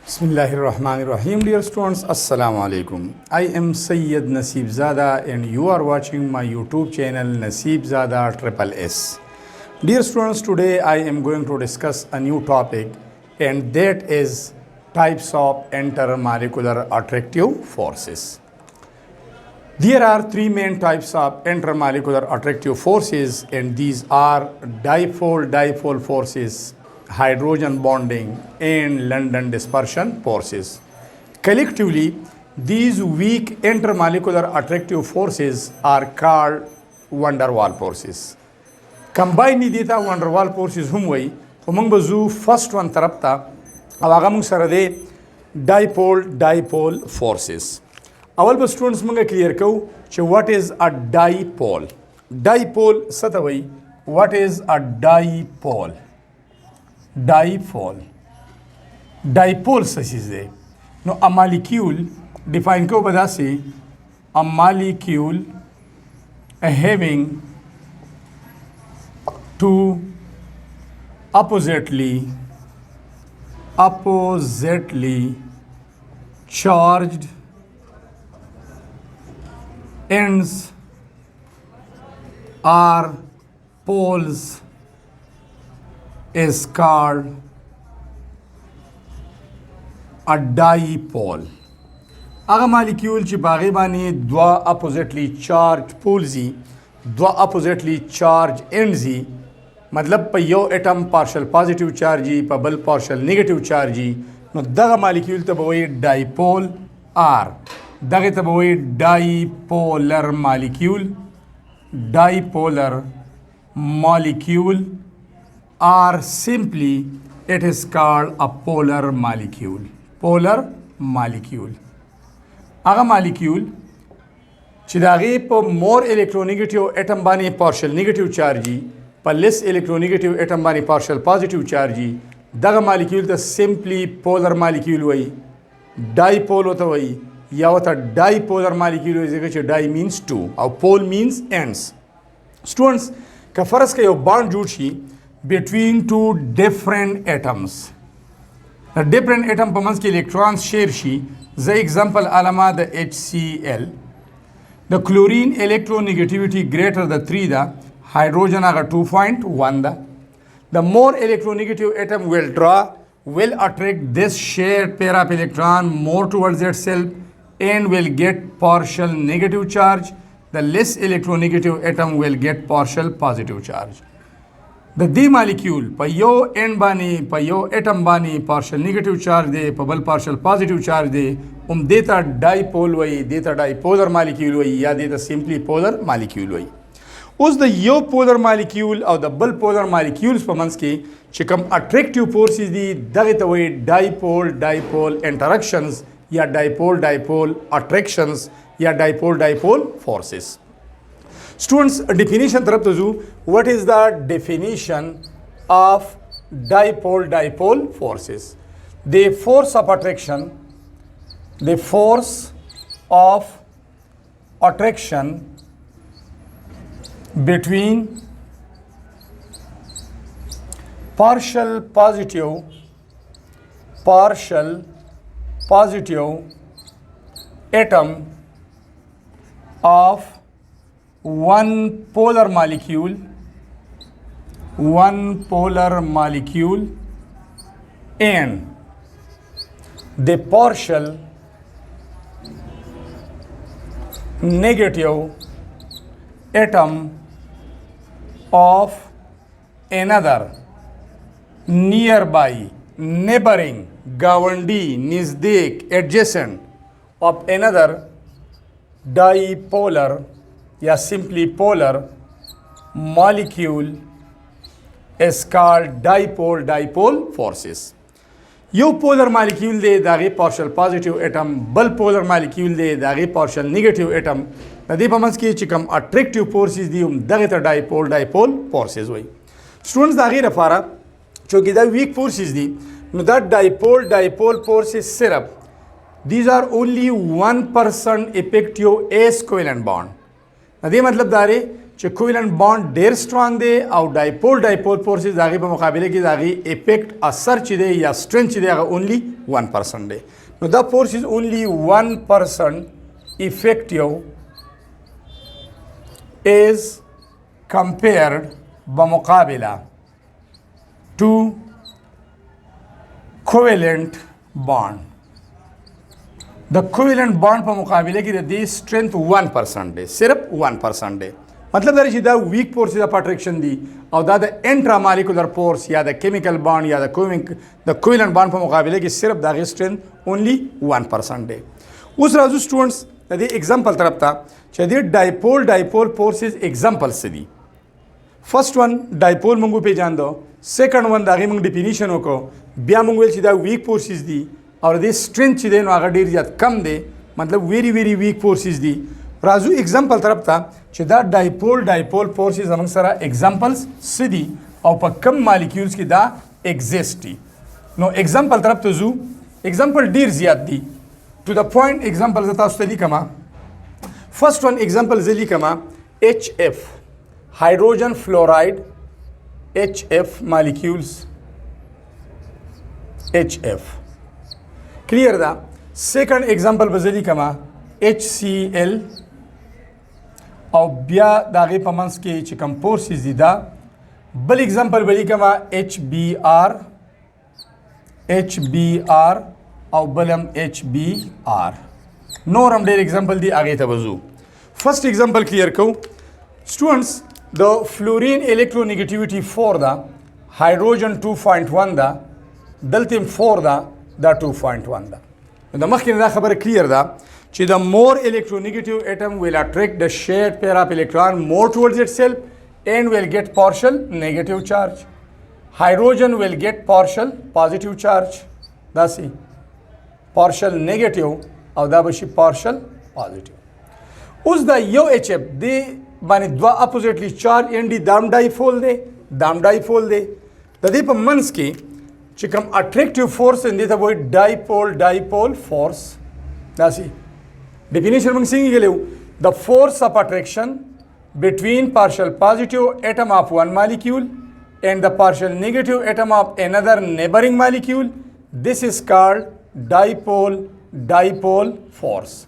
Bismillahirrahmanirrahim. Dear students, Assalamu alaikum. I am Sayyid Nasib Zada and you are watching my YouTube channel Nasib Zada Triple S. Dear students, today I am going to discuss a new topic, and that is types of intermolecular attractive forces. There are three main types of intermolecular attractive forces, and these are dipole forces, hydrogen bonding, and London dispersion forces. Collectively, these weak intermolecular attractive forces are called van der Waals forces. Combine dita van der Waals forces humway, umang bazu first one tarapta, awagamung sarade dipole forces. Awal ba students manga clear kau che what is a dipole. Dipole satawai, what is a dipole? Dipole says there. Now a molecule define ko badasi, a molecule having two oppositely charged ends or poles is called a dipole. अगर molecule ची बागे बानी दवा oppositely charged poles ही, दवा oppositely charged ends ही, मतलब पे यो atom partial positive charge ही, पे बल partial negative charge ही, नो दगा molecule तब वही dipole R, दगे तब वही dipolar molecule, or simply it is called a polar molecule. Aga molecule chidagi po more electronegative atom bani partial negative charge pa less electronegative atom bani partial positive charge daga molecule the simply polar molecule way dipole hota way ya hota dipolar molecule is di means two or pole means ends. Students ka faras ka yo bond juti between two different atoms. The different atom pamans ke electrons share shi. The example alama the HCl. The chlorine electronegativity greater the 3 the hydrogen aga 2.1 the more electronegative atom will attract this shared pair of electron more towards itself and will get partial negative charge. The less electronegative atom will get partial positive charge. The D molecule pa yo end bani pa yo atom bani partial negative charge de pa bal partial positive charge de deta dipole way deta dipolar molecule way ya deta simply polar molecule way. Us the yo polar molecule or the bal polar molecules pamans ki chikam attractive forces di dagita way dipole interactions ya dipole attractions ya dipole forces. Students, definition taraf tazu, what is the definition of dipole forces? The force of attraction between partial positive atom of one polar molecule and the partial negative atom of another nearby, neighboring, gawandi, nizdik, adjacent of another dipolar या simply polar molecule is called dipole forces. Yo polar molecule de dagi partial positive atom, bal polar molecule de dagi partial negative atom. Nadi pamans ki chikam attractive forces di dagita dipole forces way. Students dagi rafara choki da weak forces di no that dipole forces sirap. These are only 1% effective S covalent bond. अदे मतलब दारे چې کویلنت بانډ ډیر سترونګ دی او ډایپول ډایپول فورسز هغې په مقابله کې د هغې افیکټ اثر چې دی یا سټرنث چې دی هغه اونلی 1% دی. نو دا فورس از اونلی 1% effective is compared بمقابله to covalent bond. د کویلنت بانډ په مقابله کې د دې سټرنث 1% دی، صرف 1% دی. مطلب دا چې دا ویک فورسز اف اټریکشن دی او دا د انټرا مالیکولر فورس یا د کیمیکل بانډ یا د کویلنت بانډ په مقابله کې صرف د هغې سټرنث اونلی 1% دی. اوس راځو سټوډنټس د دې اگزامپل طرف ته چې د ډایپول ډایپول فورسز اگزامپل څه دي. فرست ون ډایپول موږ وپېژاندو، سیکنډ ون د هغې موږ ډیفینیشن وکړو، بیا موږ ویل چې دا ویک فورسز دي او د دې سټرنث چې دی نو هغه ډېر زیات کم دی، مطلب ویری ویری ویک فورسز دي. راځو اگزامپل طرف ته چې دا ډایپول ډایپول فورسز زموږ سره اگزامپلز څه دي او په کم مالیکیولز کې دا ایگزسټ دي. نو اگزامپل طرف ته ځو، اگزامپل ډېر زیات دي. ټو د پوینټ اگزامپل زه تاسو ته لیکم. فرست ون اگزامپل زه لیکم HF hydrogen fluoride HF molecules HF clear دا. سیکنډ اگزامپل به زه لیکم HCl او بیا د هغې په منځ کې چې کوم فورسز دي دا. بل اگزامپل به لیکم HBr او بل هم HBr. نور هم ډېر اگزامپل دي، هغې ته به ځو. فرست اگزامپل کلیئر کوو سټوډنټس. د فلورین الکترونیګیټیویټي 4 ده، هایدروجن 2.1 ده، دلته هم 4 ده، دا 2.1 ده. د مخکې نه دا خبره کلیر ده چې the more electronegative atom will attract the shared pair of electron more towards itself and will get partial negative charge. Hydrogen will get partial positive charge. That's it. Partial negative او دا بشي partial positive. اوس دا یو HF دی باندې دوه اپوزیټلی چارج ان دي، دام ډایپول دی، دام ډایپول دی. د دې په منځ کې چې کوم اټریکټیو فورس دی ته وایي ډایپول ډایپول فورس. داسې ډیفینیشن موږ څنګه لیکو؟ د فورس اف اټریکشن between partial positive atom of one molecule and the partial negative atom of another neighboring molecule. This is called dipole dipole force.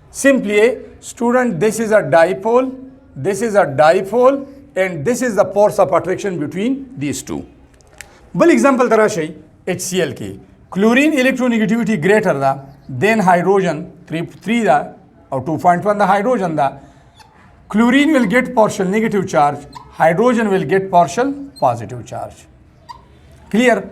Simply, student, this is a dipole, this is a dipole, and this is the force of attraction between these two. Bal example tara shay HCl ke chlorine electronegativity greater da than hydrogen 3 da or 2.1 da hydrogen da. Chlorine will get partial negative charge, hydrogen will get partial positive charge. Clear?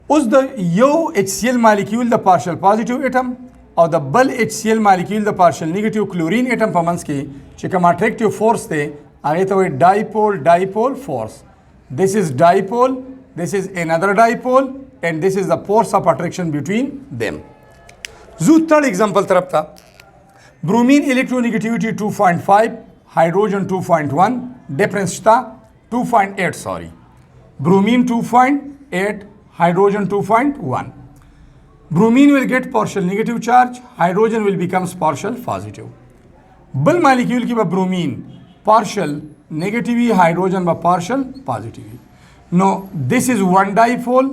Us the yo HCl molecule the partial positive atom or the bal HCl molecule the partial negative chlorine atom په منځ کې چې کوم attractive force دی هغه ته وایي dipole dipole force. This is dipole, this is another dipole, and this is the force of attraction between them. زو third example طرف ته bromine electronegativity 2.5, hydrogen 2.1, difference شته 2.8 sorry. Bromine 2.8, hydrogen 2.1. Bromine will get partial negative charge, hydrogen will become partial positive. Bal molecule ki ba bromine partial negative, hydrogen ba partial positive. Now this is one dipole,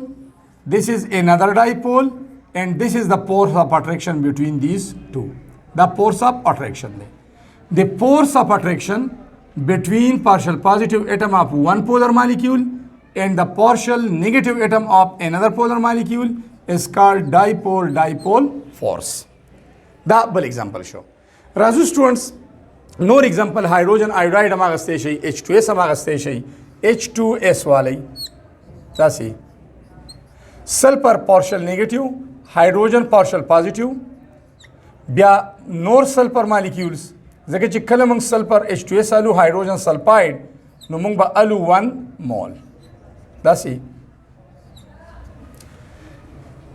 this is another dipole, and this is the force of attraction between these two. The force of attraction. The force of attraction between partial positive atom of one polar molecule and the partial negative atom of another polar molecule is called dipole dipole force. Da bal example show. Razu students, no example hydrogen iodide amagaste shay, H2S amagaste shay, H2S walai. Tasi. Sulfur partial negative, hydrogen partial positive. Bia nor sulfur molecules. Zaka چې کله موږ سلفر H2S الو hydrogen sulfide نو موږ به الو 1 mole. داسې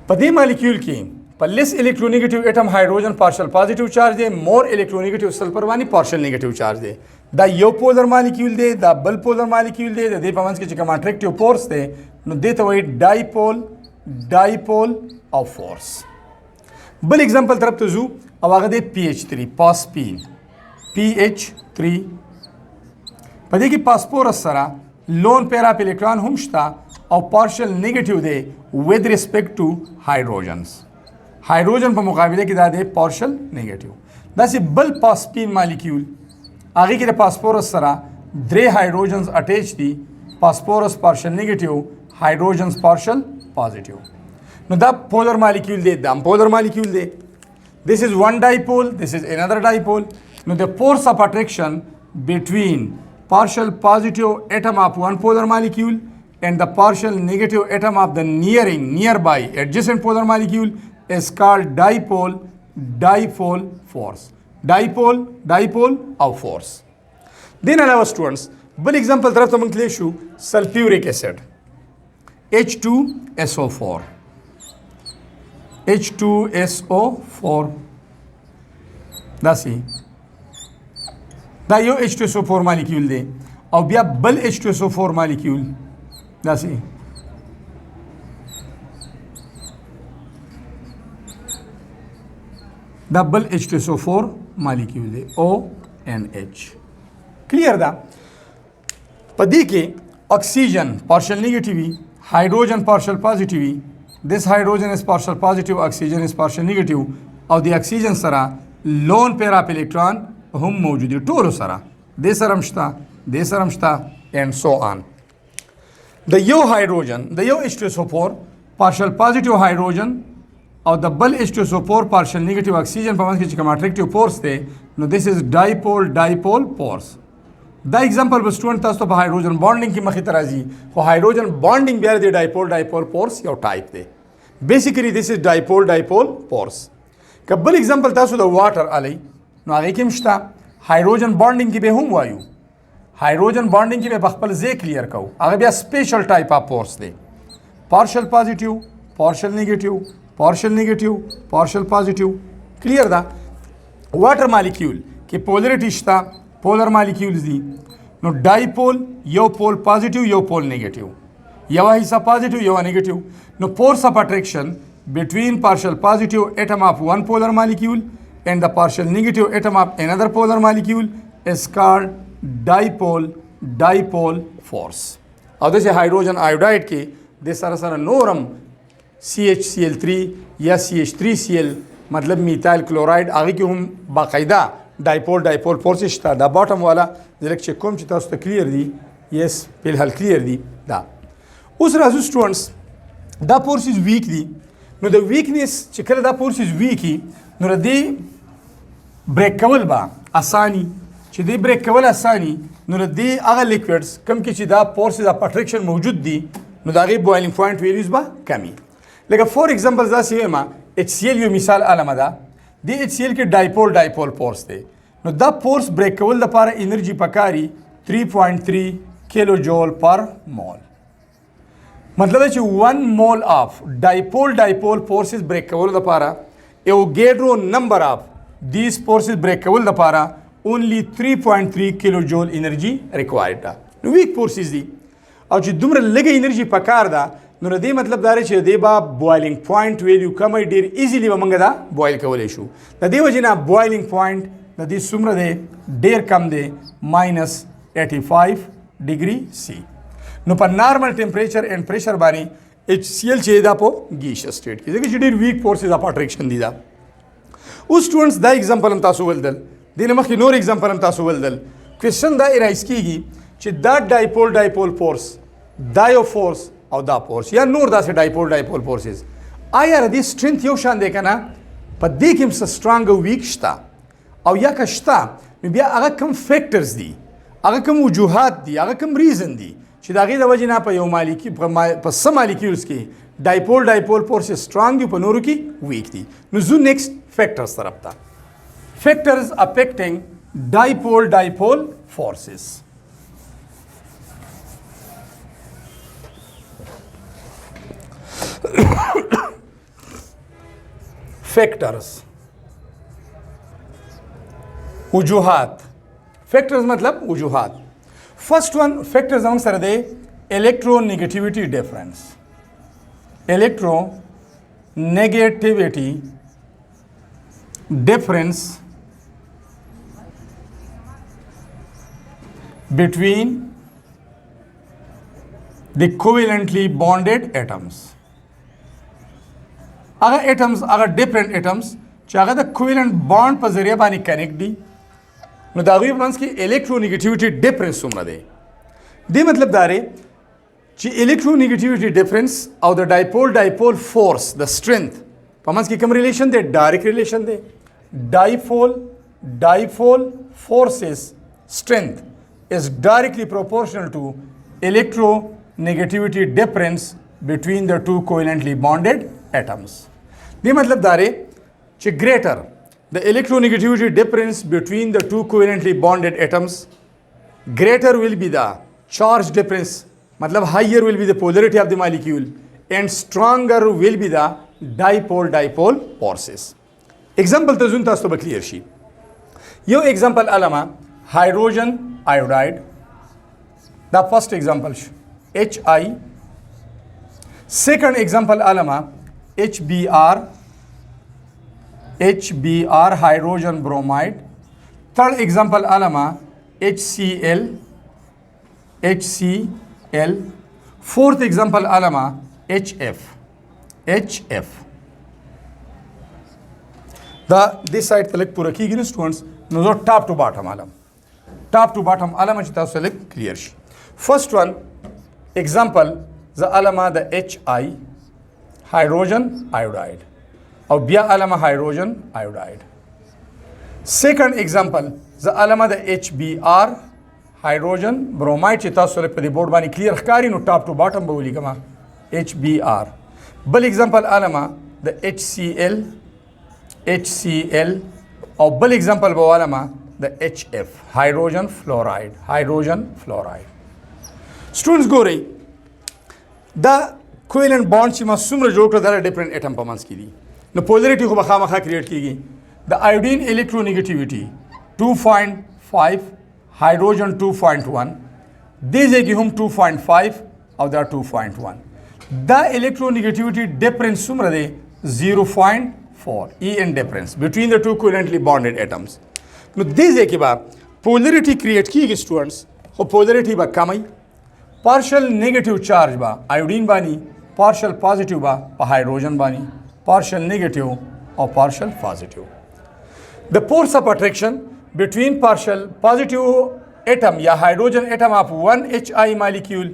په دې مالیکول کې په لیس الکترونیګیټیو اټم هایدروجن پارشل پازیټیو چارج دی، مور الکترونیګیټیو سلفر باندې پارشل نیګیټیو چارج دی. دا یو پولر مالیکول دی، دا بل پولر مالیکول دی. د دې په منځ کې چې کوم اټریکټیو فورس دی نو دې ته وایي ډایپول ډایپول او فورس. بل اگزامپل طرف ته ځو او هغه دی PH3 پاسپین PH3 په دې کې فاسفورس سره لون پیر اف الکترون هم شته او پارشل نیگیټیو دی with respect to hydrogens. هایدروجن په مقابله کې دا دی پارشل نیگیټیو. داسې بل فاسفین مالیکیول هغې کې د فاسفورس سره 3 هایدروجنز اټیچ دي. فاسفورس پارشل نیگیټیو، هایدروجنز پارشل پازیټیو. نو دا پولر مالیکیول دی، دا پولر مالیکیول دی. This is one dipole, this is another dipole. Now the force of attraction between partial positive atom of one polar molecule and the partial negative atom of the nearby adjacent polar molecule is called dipole force. Dipole of force. Then allow students, one example taraf ta mung shu sulfuric acid H2SO4. H2SO4 داسې دا یو H2SO4 مالیکیول دی او بیا بل H2SO4 مالیکیول داسې دا بل H2SO4 مالیکیول دی ONH. کلیر ده. په دې کې اکسیجن پارشل نیگیټیو وي، هایدروجن پارشل پازیټیو وي. This hydrogen is partial positive, oxygen is partial negative. او د اکسیجن سره لون پیر اف الکترون هم موجود دي ټولو سره، دې سره هم شته، دې سره هم شته and so on. د یو هایدروجن د یو H2SO4 پارشل پازیټیو هایدروجن او د بل H2SO4 پارشل نیگیټیو اکسیجن په منځ کې چې کوم اټریکټیو فورس دی نو this is dipole force. دا ایگزامپل به سټوډنټ تاسو ته په هایدروجن بانډینګ کې مخې ته راځي، خو هایدروجن بانډینګ بیا د ډایپول فورس یو ټایپ دی. بیسیکلی دیس از ډایپول فورس. که بل ایگزامپل تاسو د واټر الی نو هغې کې هم شته. هایدروجن بانډینګ کې به هم وایو، هایدروجن بانډینګ کې به په خپل ځای کلیر کوو، هغه بیا سپیشل ټایپ اف فورس دی. پارشل پازیټیو، پارشل نیگیټیو، پارشل نیگیټیو، پارشل پازیټیو. کلیر ده. واټر مالیکیول کې پولریټي شته، پولر مالیکیولز دي. نو ډایپول یو پول پازیټیو یو پول نیگیټیو، یو حصہ پازیټیو یو نیگیټیو. نو فورس اف اټریکشن between partial positive atom of one polar molecule and the partial negative atom of another polar molecule is called dipole force. او دسه هایدروجن آیوډاید کې د سره سره نورم CHCl3 یا CH3Cl مطلب میتایل کلوراید هغه کې هم باقاعده ډایپول فورس شته. دا باټم والا ځکه چې کوم چې تاسو ته کلیر دي یس په حل کلیر دي. دا اوس راځو سټوډنټس، دا فورسز ویک دي. نو د ویکنس چې کله دا فورسز ویکي نو د دې بریک کول به اساني، چې دې بریک کول اساني نو د دې هغه لیکوډز کوم کې چې دا فورسز اف اټریکشن موجود دي نو د هغې بوایلینګ پوینټ ویلیوز به کمي. لکه فور ایگزامپل داسې وایم HCl یو مثال علمه ده. د HCl کې ډایپول فورس دی. نو دا فورس بریک کول لپاره انرژي پکاري 3.3 کیلو جول پر مول. مطلب چې 1 mole of dipole forces break کول لپاره Avogadro number of these forces break کول لپاره only 3.3 کیلو جول انرژي required ده. نو ویک فورسز دي او چې دومره لږه انرژي پکار ده نو دې مطلب دا چې دې به بوایلینګ پوینټ ویلیو کمه ډیر ایزیلی به موږ دا بوایل کولی شو. د دې وجې نه بوایلینګ پوینټ د دې څومره دی ډیر کم دی -85 ډیګري سي. نو په نارمل ټمپریچر اینڈ پریشر باندې HCl چې دا په ګیشس سټیټ کې ځکه چې ډیر ویک فورسز اف اټریکشن دي. دا اوس سټوډنټس دا ایگزامپل هم تاسو ولدل، دې نه مخکې نور ایگزامپل هم تاسو ولدل. کوېسچن دا ایرایز کیږي چې دا ډایپول فورس دا یو فورس او دا فورس یا نور داسې ډایپول فورسز آیا د دې سټرینث یو شان دی که نه؟ په دې کې هم څه سترانګ او ویک شته او یا که شته نو بیا هغه کوم فیکټرز دي، هغه کوم وجوهات دي، هغه کوم ریزن دي چې د هغې د وجې نه په یو مالیکیول په څه مالیکیولز کې ډایپول فورسز سترانګ دي، په نورو کې ویک دي. نو زو نیکسټ فیکټرز طرف ته. فیکټرز افیکټینګ ډایپول فورسز. فیکٹرز وجوہات. فیکٹرز مطلب وجوہات. فرسٹ ون فیکٹرز زموږ سره دی الیکټرو نیگیټیویټي ډیفرنس. الیکټرو نیگیټیویټي ډیفرنس between the covalently bonded atoms. اگر atoms اگر different atoms چې هغه د covalent bond په ذریعه باندې connect دي نو د هغوی په منځ کې electronegativity difference څومره دی؟ دې مطلب دا دی چې electronegativity difference او د dipole dipole force د strength په منځ کې کوم ریلیشن دی؟ ډایرکټ ریلیشن دی. dipole dipole forces strength is directly proportional to electronegativity difference between the two covalently bonded atoms. دې مطلب دا دی چې greater the electronegativity difference between the two covalently bonded atoms, greater will be the charge difference, matlab higher will be the polarity of the molecule and stronger will be the dipole dipole forces. Example ته ځون تاسو ته به clear شي. یو example علامه hydrogen iodide. دا first example شو HI. Second example علامه HBr hydrogen bromide. Third example alama HCl. Fourth example alama HF. This side select pura kigi students no top to bottom alam. Top to bottom alama chita select clear shi. First one example the alama the HI hydrogen iodide. और बिया अलमा hydrogen iodide. Second example ज अलमा the HBr hydrogen bromide चिता सोले पे बोर्ड बानी क्लियर खकारी know top to bottom बोली कमा HBr. बल एग्जांपल अलमा द HCl और बल एग्जांपल बो अलमा the HF hydrogen fluoride. Students go रही द कोवेलेंट बॉन्ड ची सुमर जोड़ कर दारा डिफरेंट एटम पमांस की दी न पोलरिटी को बखामखा क्रिएट की गई. द आयोडीन इलेक्ट्रोनेगेटिविटी 2.5 हाइड्रोजन 2.1 दीजिए कि हम 2.5 और द 2.1 द इलेक्ट्रोनेगेटिविटी डिफरेंस सुमर दे 0.4 EN difference between the two covalently bonded atoms. नो दीजिए कि बा पोलरिटी क्रिएट की गई स्टूडेंट्स हो पोलरिटी बा कमाई पार्शियल नेगेटिव चार्ज बा आयोडीन बानी पार्शियल पॉजिटिव बा हाइड्रोजन बानी partial negative or partial positive. The force of attraction between partial positive atom या hydrogen atom of one HI molecule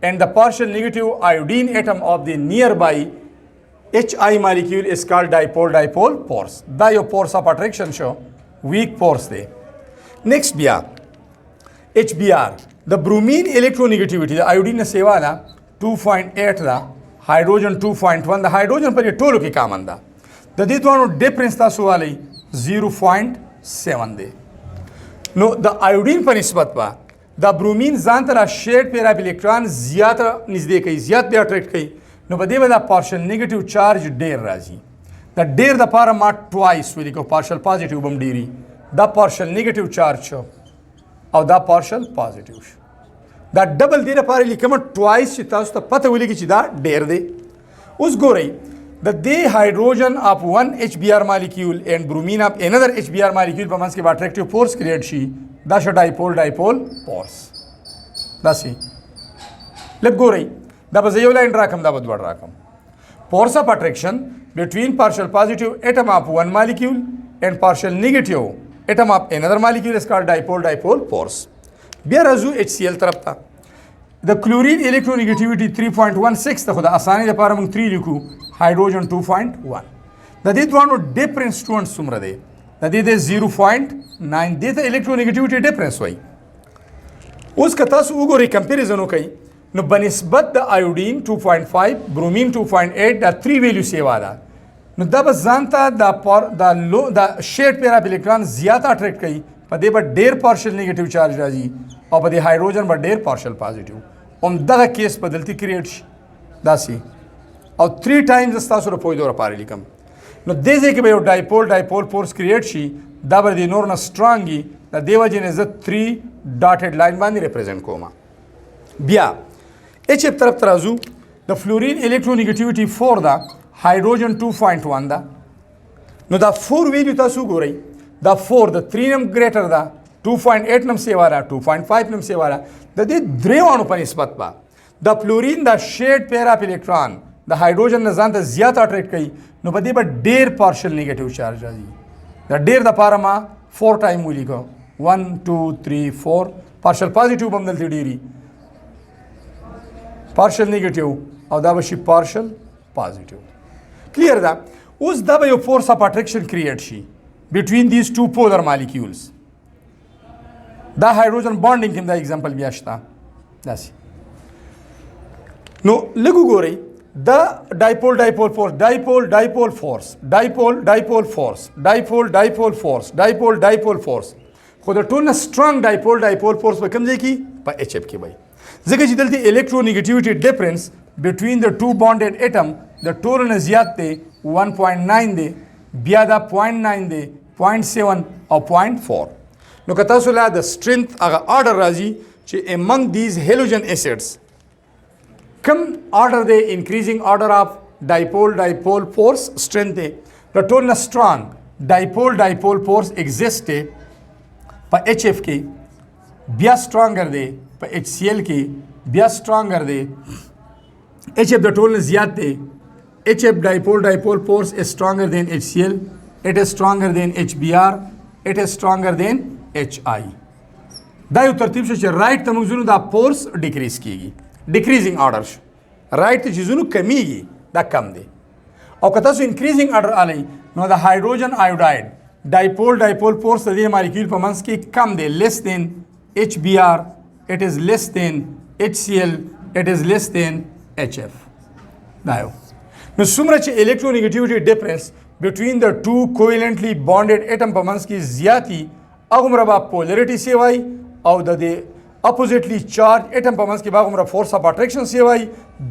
and the partial negative iodine atom of the nearby HI molecule is called dipole dipole force. Da your force of attraction show weak force there. Next बिया HBr the bromine electronegativity the iodine सेवा ना 2.8 दा हाइड्रोजन 2.1 the hydrogen पर ये टोलो की काम अंदा द दी तो डिफरेंस था सुवाली 0.7 दे. नो द आयोडीन पर निस्बत बा द ब्रोमीन जान तरह शेड पे इलेक्ट्रॉन ज्यादा नजदीक कई ज्यादा पे अट्रैक्ट कई नो बदे बदा पार्शियल नेगेटिव चार्ज डेर राजी द डेर द पारा मा ट्वाइस विल को partial positive bomb dairy the partial negative charge show और द पार्शियल पॉजिटिव दा डबल दे पारे लिखम ट्वाइस चितास तो पता बोली कि चिदा डेर दे उस गो रही the they hydrogen of one HBr molecule and bromine of another HBr molecule पर मंस के बाद attractive force create she Dash dipole dipole force दासी लेट गो रही दा बस ये वाला इंटरैक्शन दा बदवाड़ रखम force of attraction between partial positive atom of one molecule and partial negative atom of another molecule is called dipole dipole force. बिया रजू HCl तरफ था द क्लोरीन इलेक्ट्रोनेगेटिविटी 3.16 था खुदा आसानी दे पारा मंग 3 लिखू हाइड्रोजन 2.1 द दे दोनों डिफरेंस स्टूडेंट सुमर दे द दे 0.9 दे था इलेक्ट्रोनेगेटिविटी डिफरेंस हुई उसका तास उगो रे कंपैरिजन हो कई नो बनिस्बत द आयोडीन 2.5 ब्रोमीन 2.8 द 3 वैल्यू सेवा दा नो द बस जानता द शेड पेरा इलेक्ट्रॉन ज्यादा अट्रैक्ट कई पदे पर डेर पार्शियल नेगेटिव चार्ज राजी और पदे हाइड्रोजन पर डेर पार्शियल पॉजिटिव उन दगा केस बदलती क्रिएट दासी और 3 टाइम्स अस्तासुर पोई दो पारे लिकम नो देजे के भाई डाइपोल डाइपोल फोर्स क्रिएट शी दाबर दी नोर न स्ट्रांगी द देवा जी ने 3 डॉटेड लाइन बांधी रिप्रेजेंट कोमा बिया HF तरफ तराजू द फ्लोरीन इलेक्ट्रोनेगेटिविटी 4 दा हाइड्रोजन 2.1 दा नो द 4 वैल्यू तासु गो रही द 4 द 3 नम ग्रेटर दा 2.8 نم سیوارا 2.5 نم سیوارا د دې دریوانو په نسبت با د فلورین د شیډ پیر اف الکترون د هایدروجن نه ځان ته زیات اټریکټ کوي نو په دې به ډیر پارشل نیگیټیو چارج راځي د ډیر د پاره ما 4 ټایم ولیکو 1 2 3 4 پارشل پازیټیو هم دلته ډیری پارشل نیگیټیو او دا به شي پارشل پازیټیو کلیر ده اوس دا به یو فورس اف اټریکشن کریټ شي between these two polar molecules دا هایدروجن بانډینګ کې دا اگزامپل بیا شته داسې نو لږ وګورئ دا ډایپول ډایپول فورس ډایپول ډایپول فورس ډایپول ډایپول فورس ډایپول ډایپول فورس ډایپول ډایپول فورس خو د ټول نه سټرانګ ډایپول ډایپول فورس په کوم ځای کې په ایچ اف کې وي ځکه چې دلته الکترونیګیټیوټي ډیفرنس between the two bonded atom د ټول نه زیات دی 1.9 دی بیا دا 0.9 دی 0.7 او 0.4 نو که تاسو لا د strength هغه order راځي چې among these halogen acids کم order دی increasing order of dipole dipole force strength دی د ټول نه strong dipole dipole force exist دی په HF کې بیا stronger دی په HCl کې بیا stronger دی HF د ټول نه زیات دی HF dipole dipole force is stronger than HCl it is stronger than HBr it is stronger than HI دا یو ترتیب شو چې رائټ ته موږ ځو دا فورس ډیکریز کیږي ډیکریزینګ آرډر شو رائټ ته چې ځو کمیږي دا کم دی او که تاسو انکریزینګ آرډر آلی نو د هایدروجن آیوډاید ډایپول ډایپول فورس د دې مالیکول په منځ کې کم دی لیس دین HBr it is less than HCl it is less than HF دا یو نو څومره چې الکترونیګیټیوټي ډیفرنس between the two covalently bonded atom په منځ کې زیاتی هغومره به پولریټي سیوای او د دې اپوزیټلی چارج اټم په منځ کې به هغومره فورس اف اټریکشن سیوای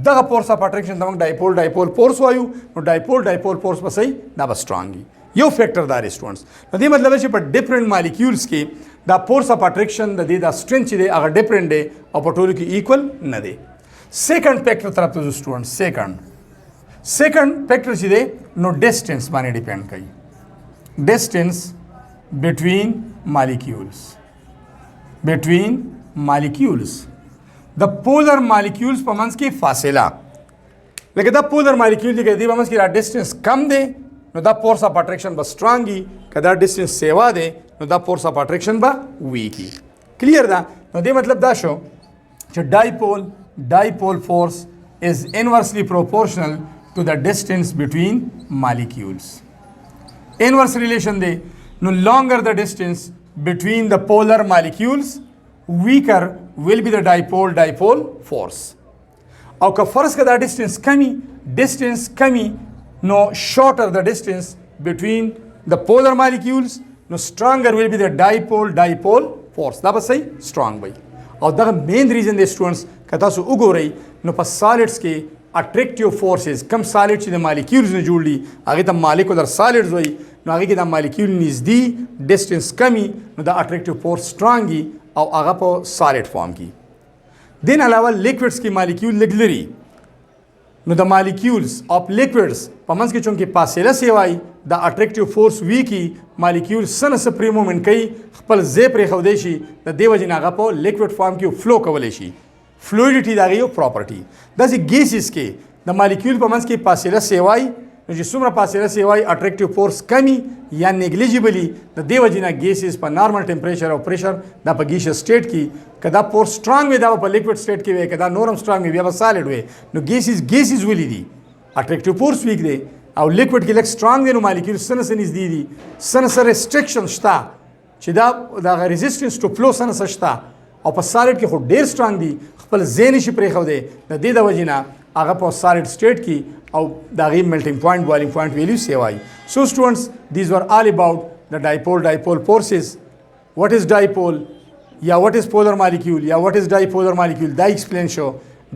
دغه فورس اف اټریکشن ته موږ ډایپول ډایپول فورس وایو نو ډایپول ډایپول فورس به صحیح دا به سټرانګ وي یو فیکټر دا سټوډنټس نو دې مطلب چې په ډیفرنٹ مالیکولز کې دا فورس اف اټریکشن د دې دا سټرنث چې دی هغه ډیفرنٹ دی او په ټولو کې ایکول نه دی سیکنډ فیکټر طرف ته سټوډنټس سیکنډ فیکټر چې دی نو ډیسټنس باندې ډیپینډ کوي ډیسټنس between molecules the polar molecules په منځ کې فاصله لکه دا polar molecule دی که دې په منځ کې دا ډسټنس کم دی نو دا فورس اف اټریکشن به سټرانګ وي که دا ډسټنس سیوا دی نو دا فورس اف اټریکشن به ویک وي کلیر ده نو دې مطلب دا شو چې ډایپول فورس is inversely proportional to the distance between molecules inverse relation دی no longer the distance between the polar molecules weaker will be the dipole force او که فرض که دا distance کمی no shorter the distance between the polar molecules no stronger will be the dipole force دا به صحیح strong وي او دغه main reason دی students که تاسو وګورئ نو په solids کې attractive forces کم solid چې د molecules نه جوړ دي هغه ته molecular solids وایي نو هغه کې دا مالیکول نږدې ډسټنس کمی نو دا اټریکټیو فورس سټرانګ او هغه په سالډ فارم کې دین علاوه لیکوډز کې مالیکول لږ لري نو د مالیکولز اف لیکوډز په منځ کې چونکې فاصله سیوای دا اټریکټیو فورس ویکی مالیکول سن سپری مومنت کوي خپل ځای پرې خودي شي د دې وجې نه هغه په لیکوډ فارم کې فلو کولی شي فلویډیټي دا یو پراپرټي داسې ګیسز کې د مالیکول په منځ کې فاصله سیوای نو چې څومره فاصله سیوای اټریکټیو فورس کمی یا نیګلیجیبلی د دې وجې نه ګیسز په نارمل ټمپریچر او پریشر دا په ګیسز سټیټ کې که دا فورس سټرانګ وي دا په لیکوډ سټیټ کې وي که دا نورم سټرانګ وي بیا به سالډ وي نو ګیسز ولې دي اټریکټیو فورس ویک دی او لیکوډ کې لږ سټرانګ دی نو مالیکول سره نږدې دي سره ریسټریکشن شته چې دا دغه ریزسټنس ټو فلو سره شته او په سالډ کې خو ډیر سټرانګ دي خپل ځای نشي پرېښودی د دې د وجې نه هغه په سالډ سټیټ کې او دا غي melting point boiling point value سیوای so students these were all about the dipole forces what is dipole یا what is polar molecule یا what is dipolar molecule دا explain show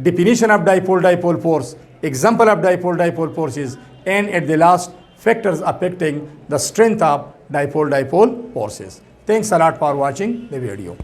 definition of dipole force example of dipole forces and at the last factors affecting the strength of dipole forces thanks a lot for watching the video